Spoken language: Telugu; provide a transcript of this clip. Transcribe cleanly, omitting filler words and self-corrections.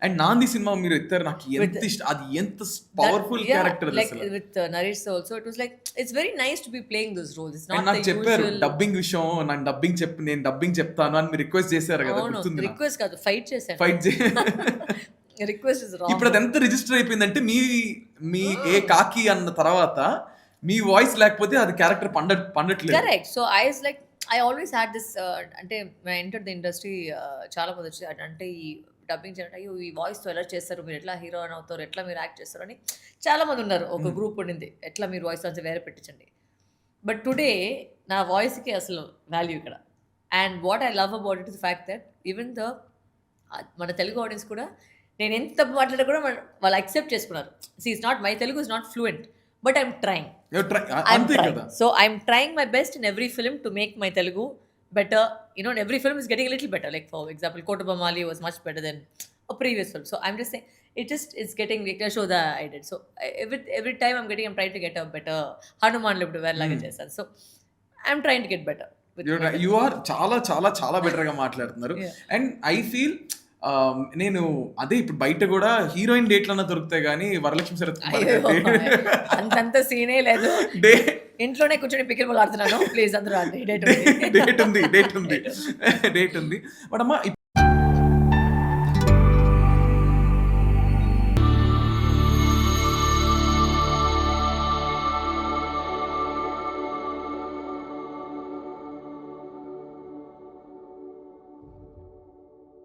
అండ్ 'నాంది' సినిమా మీరు ఎత్తారు. నాకు With ఎంత అది ఎంత పవర్‌ఫుల్ క్యారెక్టర్ like అసలు. with Naresh also, it was like it's very nice to be playing those roles. It's and not నాకు the చెప్పారు usual. డబ్బింగ్ విషయం నాకు నేను డబ్బింగ్ చెప్తాను అని మీరు రిక్వెస్ట్ చేశారు కదా! అవును. గుర్తుంది నాకు. రిక్వెస్ట్ కాదు, ఫైట్ చేశాను. ఫైట్ చే రిక్వెస్ట్ ఇస్ రాంగ్. ఇప్పుడు అదెంత రిజిస్టర్ అయిపోయిందంటే మీ ఏ కాకి అన్న తర్వాత మీ వాయిస్ లేకపోతే అది క్యారెక్టర్ పండట్లేదు. Correct. So I was like I always had this అంటే ఐ ఎంటర్డ్ ది ఇండస్ట్రీ చాలా మంది వచ్చి అంటే ఈ డబ్బింగ్ చేయడం అయ్యో ఈ వాయిస్తో ఎలా చేస్తారు, మీరు ఎట్లా హీరోయిన్ అవుతారు, ఎట్లా మీరు యాక్ట్ చేస్తారు అని చాలా మంది ఉన్నారు. ఒక గ్రూప్ ఉండింది, ఎట్లా మీరు వాయిస్ అంతా వేరే పెట్టించండి. బట్ టుడే నా వాయిస్కి అసలు వాల్యూ ఇక్కడ. And what I love about it is fact that even మన తెలుగు ఆడియన్స్ కూడా నేను ఎంత తప్పు మాట్లాడినా కూడా వాళ్ళు యాక్సెప్ట్ చేసుకున్నారు. See it's not my Telugu is not fluent, but I'm trying. అంతే కదా. So I'm trying my best in every film to make my Telugu better. You know, and every film is getting a little better. Like for example, Kotabamali was much better than a previous film. So I'm just saying, it's getting like Yashoda I did. So every time I'm trying to get a better Hanuman lived well like చేశాను. So I'm trying to get better. You are చాలా చాలా చాలా బెటర్ గా మాట్లాడుతున్నారు. అండ్ ఐ ఫీల్ నేను అదే ఇప్పుడు బయట కూడా హీరోయిన్ డేట్లన్నా దొరుకుతాయి కానీ వరలక్ష్మి శరత్ అంతంత సీనే లేదు. ఇంట్లోనే కూర్చొని పికిల్ బాల్ ఆడుతున్నాను. ప్లీజ్ అందరూ డేట్ ఉంది బట్ అమ్మా